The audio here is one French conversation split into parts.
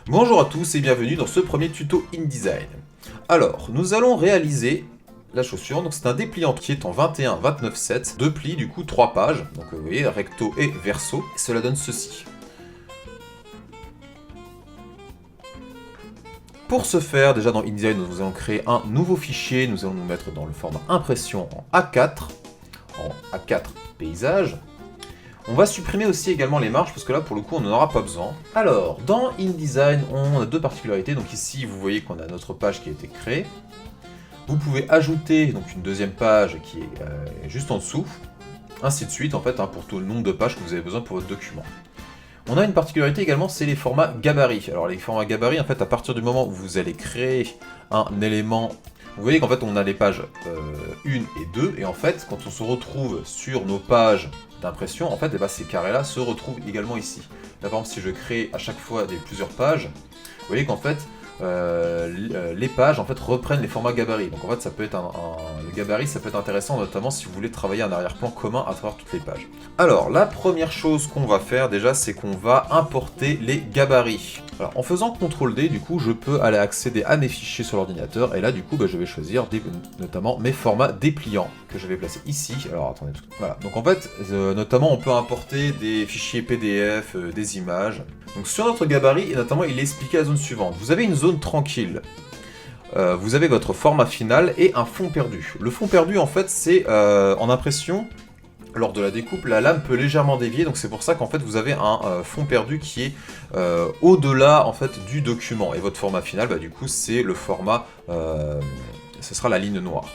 Bonjour à tous et bienvenue dans ce premier tuto InDesign. Alors, nous allons réaliser la chaussure, donc c'est un dépliant qui est en 21-29-7, deux plis du coup 3 pages, donc vous voyez recto et verso, et cela donne ceci. Pour ce faire, déjà dans InDesign, nous allons créer un nouveau fichier, nous allons nous mettre dans le format impression en A4 paysage. On va supprimer aussi également les marges parce que là pour le coup on n'en aura pas besoin. Alors dans InDesign on a deux particularités, donc ici vous voyez qu'on a notre page qui a été créée. Vous pouvez ajouter donc une deuxième page qui est juste en dessous, ainsi de suite en fait pour tout le nombre de pages que vous avez besoin pour votre document. On a une particularité également, c'est les formats gabarits. Alors les formats gabarits en fait à partir du moment où vous allez créer un élément, vous voyez qu'en fait on a les pages 1 et 2, et en fait quand on se retrouve sur nos pages d'impression, en fait ces carrés-là se retrouvent également ici. Là par exemple si je crée à chaque fois plusieurs pages, vous voyez qu'en fait les pages en fait reprennent les formats gabarits. Donc en fait ça peut être le gabarit ça peut être intéressant notamment si vous voulez travailler un arrière-plan commun à travers toutes les pages. Alors la première chose qu'on va faire déjà c'est qu'on va importer les gabarits. Alors en faisant CTRL-D du coup je peux aller accéder à mes fichiers sur l'ordinateur et là du coup je vais choisir notamment mes formats dépliants que je vais placer ici. Alors attendez, voilà. Donc en fait notamment on peut importer des fichiers PDF, des images. Donc sur notre gabarit, et notamment il est expliqué la zone suivante. Vous avez une zone tranquille. Vous avez votre format final et un fond perdu. Le fond perdu en fait c'est en impression, lors de la découpe, la lame peut légèrement dévier, donc c'est pour ça qu'en fait vous avez un fond perdu qui est au-delà en fait du document. Et votre format final, du coup c'est le format, ce sera la ligne noire.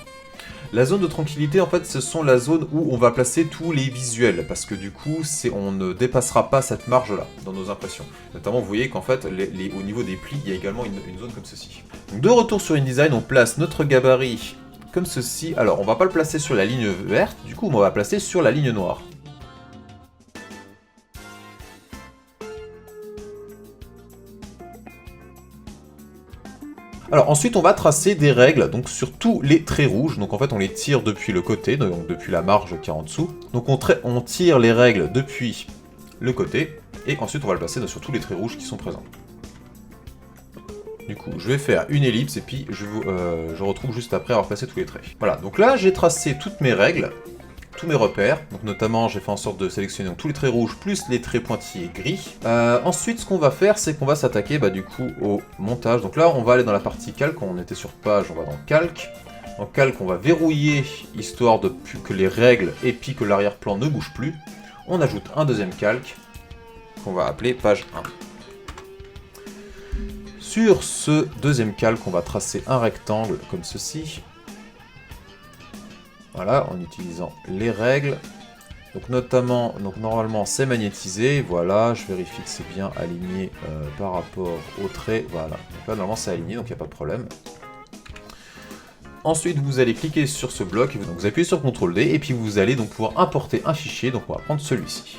La zone de tranquillité, en fait, ce sont la zone où on va placer tous les visuels, parce que du coup, on ne dépassera pas cette marge-là dans nos impressions. Notamment, vous voyez qu'en fait, au niveau des plis, il y a également une zone comme ceci. Donc, de retour sur InDesign, on place notre gabarit comme ceci. Alors, on va pas le placer sur la ligne verte, du coup, on va le placer sur la ligne noire. Alors ensuite on va tracer des règles donc sur tous les traits rouges, donc en fait on les tire depuis le côté, donc depuis la marge qui est en dessous. Donc on tire les règles depuis le côté, et ensuite on va le placer sur tous les traits rouges qui sont présents. Du coup je vais faire une ellipse et puis je retrouve juste après avoir placé tous les traits. Voilà, donc là j'ai tracé toutes mes règles, tous mes repères, donc notamment j'ai fait en sorte de sélectionner tous les traits rouges plus les traits pointillés gris. Ensuite ce qu'on va faire c'est qu'on va s'attaquer du coup au montage. Donc là on va aller dans la partie calque, on était sur page, on va dans calque. En calque on va verrouiller histoire de plus que les règles et puis que l'arrière-plan ne bouge plus. On ajoute un deuxième calque qu'on va appeler page 1. Sur ce deuxième calque on va tracer un rectangle comme ceci. Voilà, en utilisant les règles. Donc normalement c'est magnétisé, voilà, je vérifie que c'est bien aligné par rapport au trait, voilà. Donc là normalement c'est aligné, donc il n'y a pas de problème. Ensuite vous allez cliquer sur ce bloc, donc vous appuyez sur CTRL-D, et puis vous allez donc pouvoir importer un fichier, donc on va prendre celui-ci.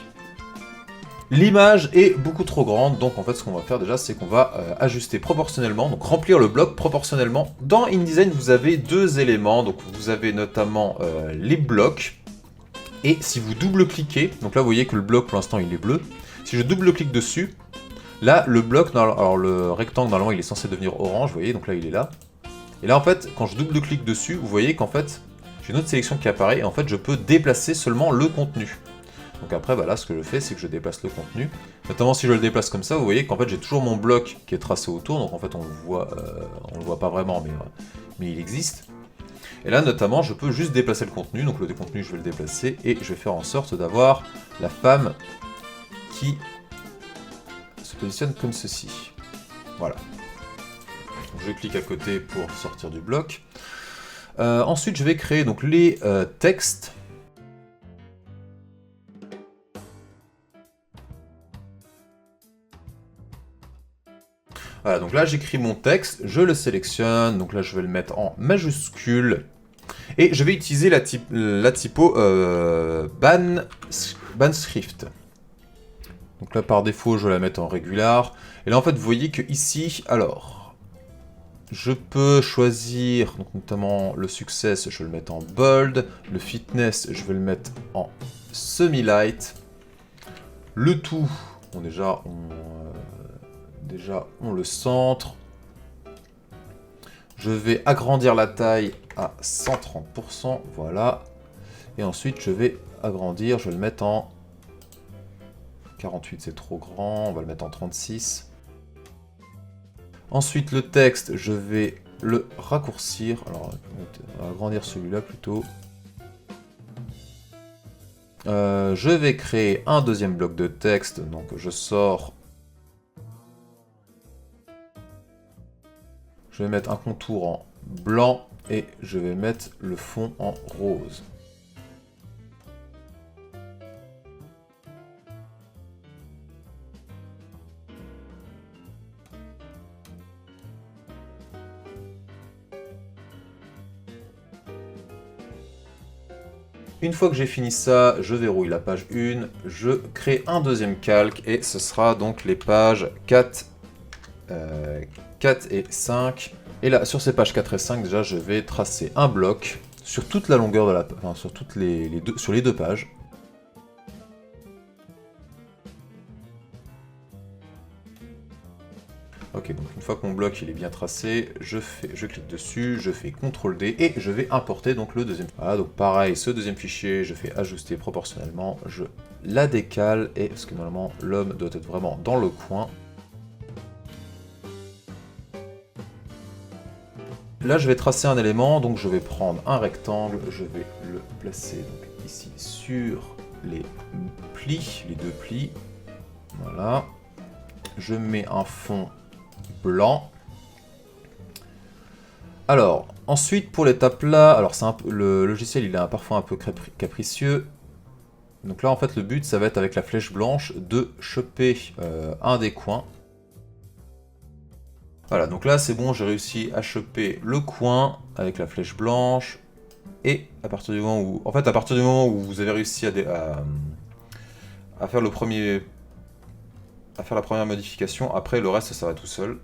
L'image est beaucoup trop grande, donc en fait ce qu'on va faire déjà c'est qu'on va ajuster proportionnellement, donc remplir le bloc proportionnellement. Dans InDesign vous avez deux éléments, donc vous avez notamment les blocs, et si vous double-cliquez, donc là vous voyez que le bloc pour l'instant il est bleu, si je double-clique dessus, là le bloc, alors le rectangle normalement il est censé devenir orange, vous voyez, donc là il est là, et là en fait quand je double-clique dessus, vous voyez qu'en fait j'ai une autre sélection qui apparaît, et en fait je peux déplacer seulement le contenu. Donc après, là, ce que je fais, c'est que je déplace le contenu. Notamment si je le déplace comme ça, vous voyez qu'en fait, j'ai toujours mon bloc qui est tracé autour. Donc en fait, on le voit pas vraiment, mais il existe. Et là, notamment, je peux juste déplacer le contenu. Donc le contenu, je vais le déplacer. Et je vais faire en sorte d'avoir la femme qui se positionne comme ceci. Voilà. Donc, je clique à côté pour sortir du bloc. Ensuite, je vais créer donc les textes. Voilà, donc là j'écris mon texte, je le sélectionne, donc là je vais le mettre en majuscule, et je vais utiliser la typo Banscript. Donc là par défaut je vais la mettre en régular, et là en fait vous voyez que ici, alors, je peux choisir, donc notamment le success, je vais le mettre en bold, le fitness, je vais le mettre en semi-light, le tout, bon déjà déjà, on le centre. Je vais agrandir la taille à 130%, voilà. Et ensuite, je vais agrandir, je vais le mettre en 48, c'est trop grand, on va le mettre en 36. Ensuite, le texte, je vais le raccourcir. Alors, on va agrandir celui-là plutôt. Je vais créer un deuxième bloc de texte, donc je sors. Je vais mettre un contour en blanc et je vais mettre le fond en rose. Une fois que j'ai fini ça, je verrouille la page 1, je crée un deuxième calque et ce sera donc les pages 4 et 5. Et là, sur ces pages 4 et 5, déjà, je vais tracer un bloc sur toute la longueur de la page, enfin, sur, sur les deux pages. Ok, donc une fois que mon bloc il est bien tracé, je clique dessus, je fais CTRL D et je vais importer donc le deuxième. Voilà, donc pareil, ce deuxième fichier, je fais ajuster proportionnellement, je la décale, et parce que normalement l'homme doit être vraiment dans le coin. Là, je vais tracer un élément, donc je vais prendre un rectangle, je vais le placer donc, ici sur les plis, les deux plis. Voilà. Je mets un fond blanc. Alors, ensuite, pour l'étape là, alors le logiciel il est parfois un peu capricieux. Donc là, en fait, le but, ça va être avec la flèche blanche de choper un des coins. Voilà, donc là c'est bon, j'ai réussi à choper le coin avec la flèche blanche. Et à partir du moment où, à partir du moment où vous avez réussi à faire la première modification, après le reste ça va tout seul.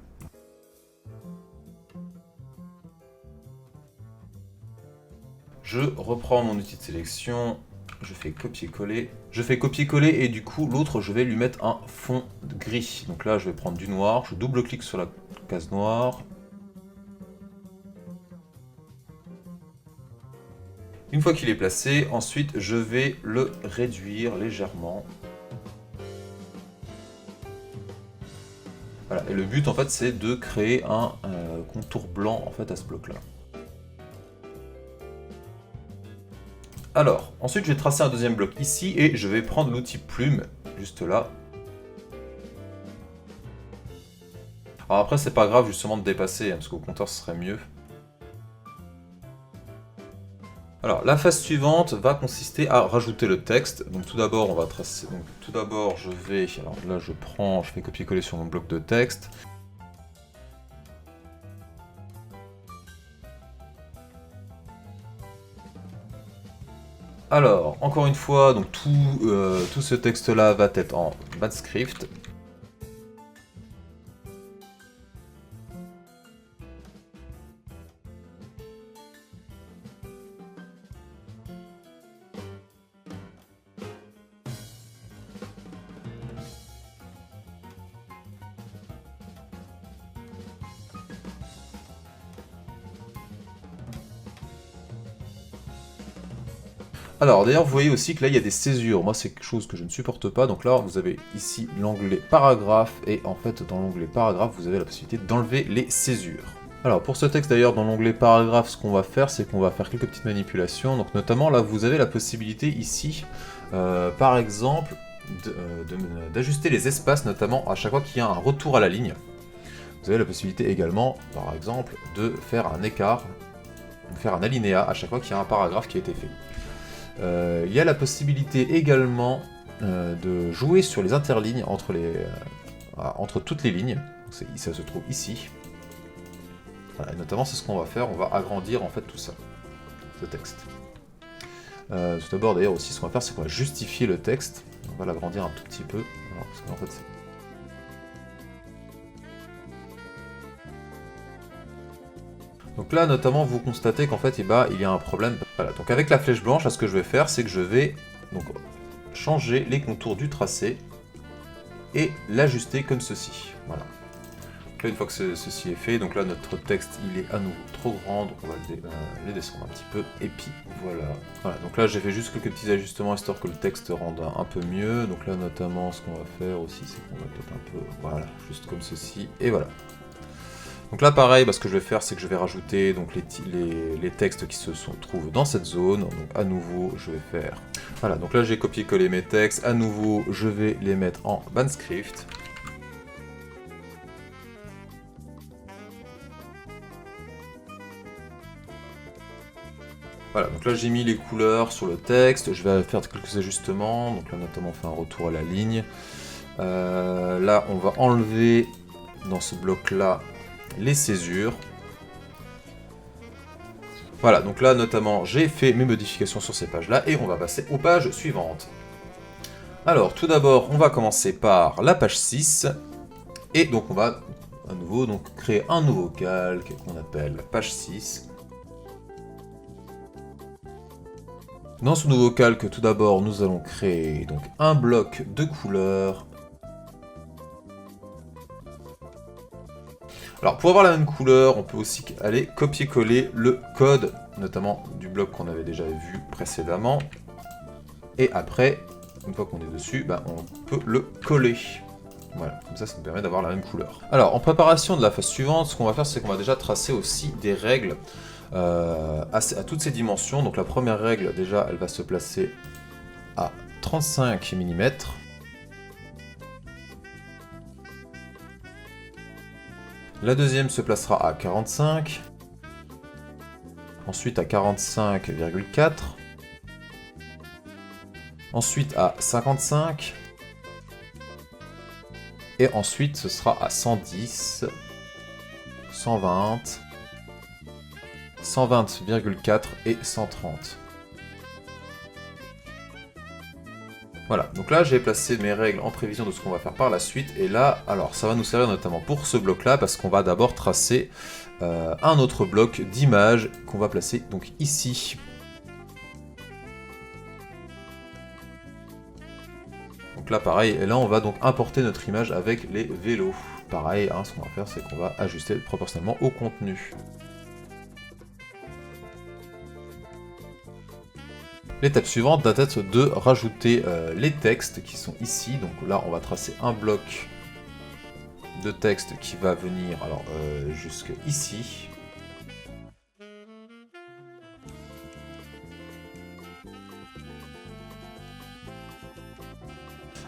Je reprends mon outil de sélection, je fais copier-coller. Je fais copier-coller et du coup l'autre je vais lui mettre un fond gris. Donc là je vais prendre du noir, je double-clique sur la case noire. Une fois qu'il est placé, ensuite je vais le réduire légèrement. Voilà, et le but en fait c'est de créer un contour blanc en fait à ce bloc là. Alors, ensuite je vais tracer un deuxième bloc ici et je vais prendre l'outil plume juste là. Alors après c'est pas grave justement de dépasser, parce qu'au compteur ce serait mieux. Alors la phase suivante va consister à rajouter le texte. Donc tout d'abord on va tracer. Donc tout d'abord je vais. Alors là je fais copier-coller sur mon bloc de texte. Alors, encore une fois, donc tout ce texte-là va être en Manscript. Alors d'ailleurs vous voyez aussi que là il y a des césures, moi c'est quelque chose que je ne supporte pas, donc là vous avez ici l'onglet paragraphe, et en fait dans l'onglet paragraphe vous avez la possibilité d'enlever les césures. Alors pour ce texte d'ailleurs dans l'onglet paragraphe ce qu'on va faire c'est qu'on va faire quelques petites manipulations, donc notamment là vous avez la possibilité ici par exemple d'ajuster les espaces, notamment à chaque fois qu'il y a un retour à la ligne. Vous avez la possibilité également par exemple de faire un écart, de faire un alinéa à chaque fois qu'il y a un paragraphe qui a été fait. Il y a la possibilité également de jouer sur les interlignes entre toutes les lignes. Ça se trouve ici. Voilà, et notamment c'est ce qu'on va faire, on va agrandir en fait tout ça, ce texte. Tout d'abord d'ailleurs aussi ce qu'on va faire c'est qu'on va justifier le texte. On va l'agrandir un tout petit peu. Alors, parce qu'en fait, donc là, notamment, vous constatez qu'en fait, il y a un problème. Voilà, donc avec la flèche blanche, là, ce que je vais faire, c'est que je vais donc, changer les contours du tracé et l'ajuster comme ceci. Voilà. Là, une fois que ceci est fait, donc là notre texte il est à nouveau trop grand, donc on va les descendre un petit peu, et puis voilà. Voilà, donc là j'ai fait juste quelques petits ajustements histoire que le texte rende un peu mieux, donc là notamment ce qu'on va faire aussi c'est qu'on va peut-être un peu, voilà, juste comme ceci, et voilà. Donc là pareil, ce que je vais faire c'est que je vais rajouter donc, les textes qui se trouvent dans cette zone, donc à nouveau je vais faire, voilà, donc là j'ai copié-collé mes textes, à nouveau je vais les mettre en Banscript. Voilà, donc là j'ai mis les couleurs sur le texte, je vais faire quelques ajustements, donc là notamment on fait un retour à la ligne. Là on va enlever dans ce bloc là les césures. Voilà, donc là notamment j'ai fait mes modifications sur ces pages là et on va passer aux pages suivantes. Alors tout d'abord on va commencer par la page 6 et donc on va à nouveau donc, créer un nouveau calque qu'on appelle page 6. Dans ce nouveau calque, tout d'abord, nous allons créer donc un bloc de couleurs. Alors, pour avoir la même couleur, on peut aussi aller copier-coller le code, notamment du bloc qu'on avait déjà vu précédemment. Et après, une fois qu'on est dessus, on peut le coller. Voilà, comme ça nous permet d'avoir la même couleur. Alors, en préparation de la phase suivante, ce qu'on va faire, c'est qu'on va déjà tracer aussi des règles à toutes ces dimensions. Donc la première règle, déjà, elle va se placer à 35 mm. La deuxième se placera à 45. Ensuite à 45,4. Ensuite à 55. Et ensuite ce sera à 110, 120, 120,4 et 130. Voilà, donc là j'ai placé mes règles en prévision de ce qu'on va faire par la suite, et là, alors ça va nous servir notamment pour ce bloc-là, parce qu'on va d'abord tracer un autre bloc d'images qu'on va placer donc ici. Donc là pareil, et là on va donc importer notre image avec les vélos. Pareil, ce qu'on va faire c'est qu'on va ajuster proportionnellement au contenu. L'étape suivante va être de rajouter les textes qui sont ici. Donc là, on va tracer un bloc de texte qui va venir jusque ici.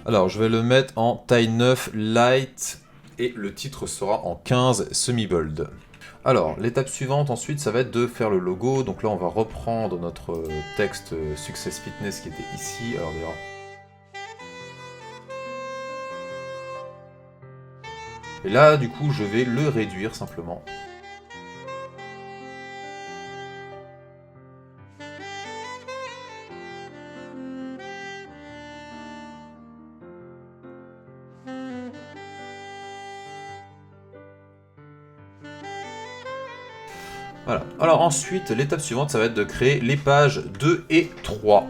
Alors, je vais le mettre en taille 9 light et le titre sera en 15 semi-bold. Alors, l'étape suivante ensuite, ça va être de faire le logo. Donc là, on va reprendre notre texte Success Fitness qui était ici. Alors d'ailleurs, et là, du coup, je vais le réduire simplement. Voilà. Alors ensuite, l'étape suivante, ça va être de créer les pages 2 et 3.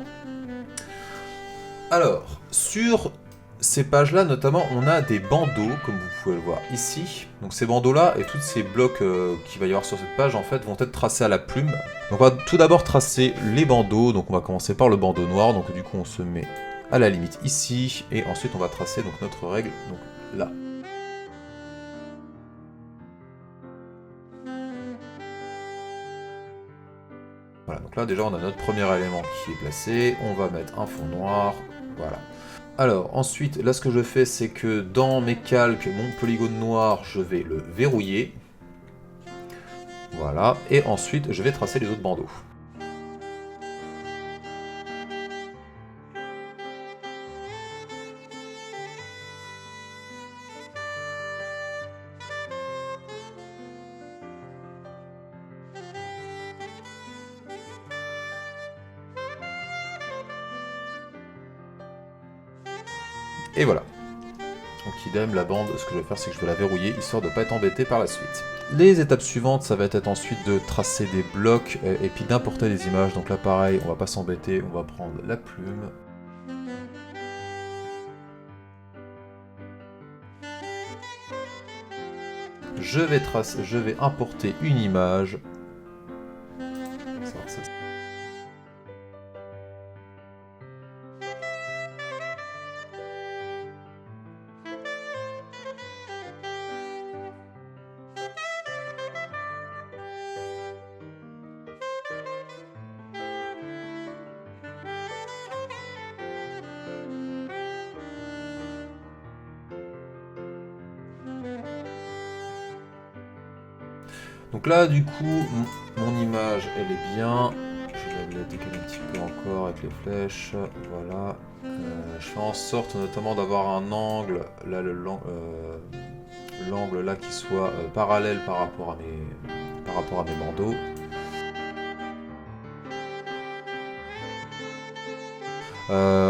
Alors, sur ces pages-là, notamment, on a des bandeaux, comme vous pouvez le voir ici. Donc ces bandeaux-là et tous ces blocs qu'il va y avoir sur cette page, en fait, vont être tracés à la plume. Donc on va tout d'abord tracer les bandeaux. Donc on va commencer par le bandeau noir. Donc du coup, on se met à la limite ici. Et ensuite, on va tracer donc, notre règle donc, là. Voilà, donc là déjà on a notre premier élément qui est placé, on va mettre un fond noir, voilà. Alors ensuite, là ce que je fais c'est que dans mes calques, mon polygone noir, je vais le verrouiller. Voilà, et ensuite je vais tracer les autres bandeaux. Et voilà. Donc idem, la bande, ce que je vais faire, c'est que je vais la verrouiller, histoire de ne pas être embêté par la suite. Les étapes suivantes, ça va être ensuite de tracer des blocs, et puis d'importer des images. Donc là pareil, on va pas s'embêter, on va prendre la plume. je vais importer une image. Donc là, du coup, mon image, elle est bien. Je vais la décaler un petit peu encore avec les flèches. Voilà. Je fais en sorte notamment d'avoir un angle, là, l'angle là qui soit parallèle par rapport à mes bandeaux.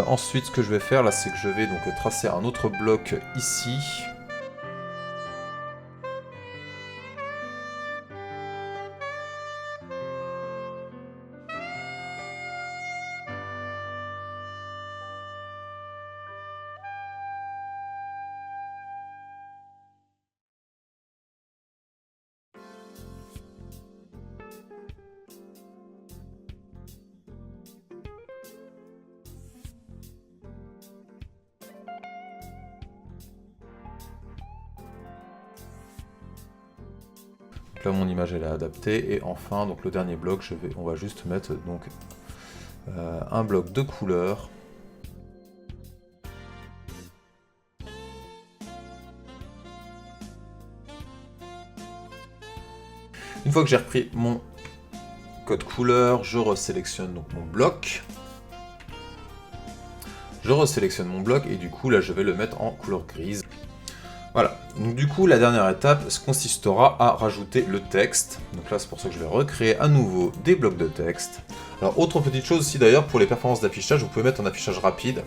Ensuite, ce que je vais faire là, c'est que je vais donc tracer un autre bloc ici. Donc là, mon image elle est adaptée. Et enfin, donc le dernier bloc, on va juste mettre donc un bloc de couleur. Une fois que j'ai repris mon code couleur, je resélectionne donc mon bloc. Je resélectionne mon bloc et du coup là je vais le mettre en couleur grise. Voilà, donc du coup la dernière étape consistera à rajouter le texte. Donc là c'est pour ça que je vais recréer à nouveau des blocs de texte. Alors autre petite chose aussi d'ailleurs, pour les performances d'affichage, vous pouvez mettre un affichage rapide.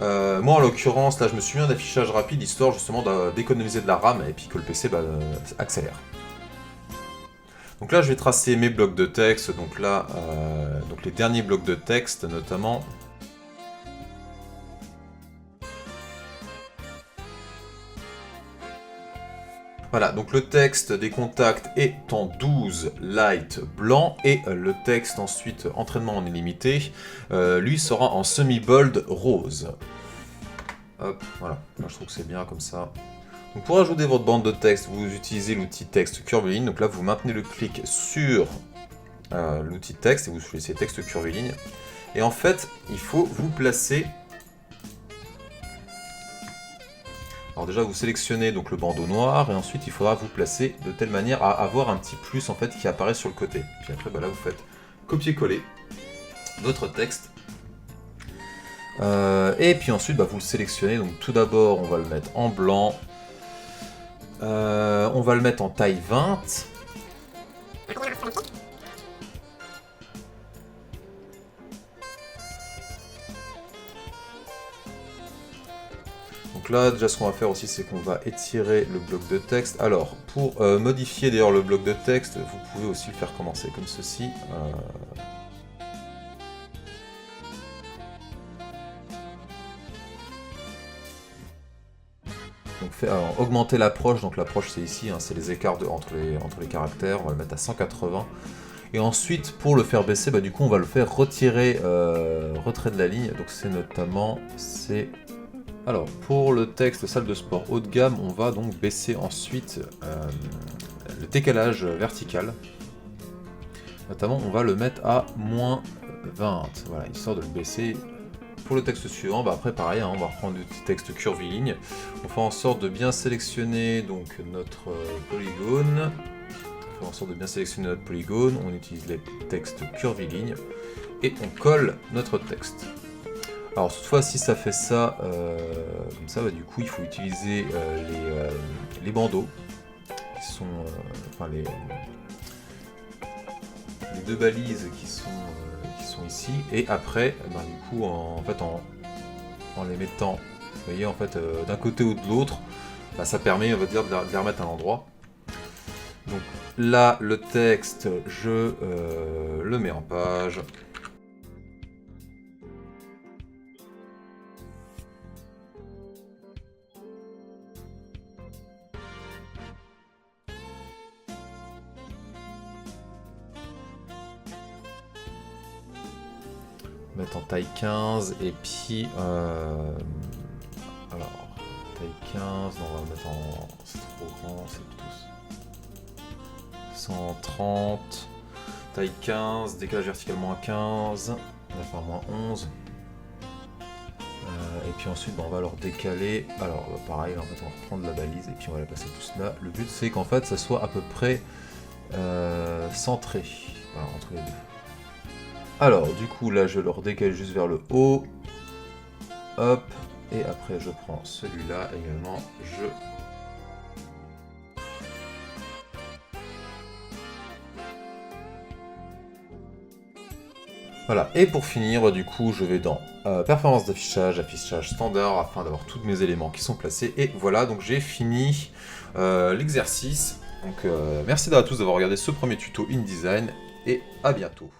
Moi en l'occurrence là je me suis mis un affichage rapide histoire justement d'économiser de la RAM et puis que le PC accélère. Donc là je vais tracer mes blocs de texte, donc là donc les derniers blocs de texte notamment. Voilà, donc le texte des contacts est en 12 light blanc et le texte ensuite entraînement en illimité, lui sera en semi-bold rose. Hop, voilà, moi je trouve que c'est bien comme ça. Donc pour ajouter votre bande de texte, vous utilisez l'outil texte curviligne. Donc là vous maintenez le clic sur l'outil texte et vous choisissez texte curviligne. Et en fait, il faut vous placer. Alors déjà vous sélectionnez donc le bandeau noir et ensuite il faudra vous placer de telle manière à avoir un petit plus en fait qui apparaît sur le côté. Puis après là vous faites copier-coller votre texte. Et puis ensuite vous le sélectionnez. Donc tout d'abord on va le mettre en blanc. On va le mettre en taille 20. Donc là, déjà, ce qu'on va faire aussi, c'est qu'on va étirer le bloc de texte. Alors, pour modifier d'ailleurs le bloc de texte, vous pouvez aussi le faire commencer comme ceci. Donc, alors, augmenter l'approche. Donc, l'approche, c'est ici, hein, c'est les écarts entre les caractères. On va le mettre à 180. Et ensuite, pour le faire baisser, du coup, on va le faire retirer, retrait de la ligne. Donc, c'est notamment, alors, pour le texte salle de sport haut de gamme, on va donc baisser ensuite le décalage vertical. Notamment, on va le mettre à moins 20, voilà, histoire de le baisser. Pour le texte suivant, après pareil, hein, on va reprendre le petit texte curviligne. On fait en sorte de bien sélectionner donc notre polygone. On fait en sorte de bien sélectionner notre polygone, on utilise les textes curviligne et on colle notre texte. Alors toutefois si ça fait ça, comme ça, du coup il faut utiliser les bandeaux, qui sont, les deux balises qui sont ici, et après, du coup en les mettant, vous voyez, en fait, d'un côté ou de l'autre, ça permet, on va dire, de les remettre à l'endroit. Donc là, le texte, je le mets en page. mettre en taille 15, et puis... alors, taille 15, non, on va le mettre en... c'est trop grand, c'est plutôt... 130, taille 15, décalage vertical moins 15, on va faire moins 11. Et puis ensuite, on va leur décaler. Alors, pareil, en fait, on va reprendre la balise et puis on va la placer tous là. Le but, c'est qu'en fait, ça soit à peu près centré, voilà, entre les deux. Alors, du coup, là, je leur décale juste vers le haut. Hop. Et après, je prends celui-là également. Voilà, et pour finir, du coup, je vais dans performance d'affichage, affichage standard, afin d'avoir tous mes éléments qui sont placés. Et voilà, donc j'ai fini l'exercice. Donc merci à tous d'avoir regardé ce premier tuto InDesign, et à bientôt.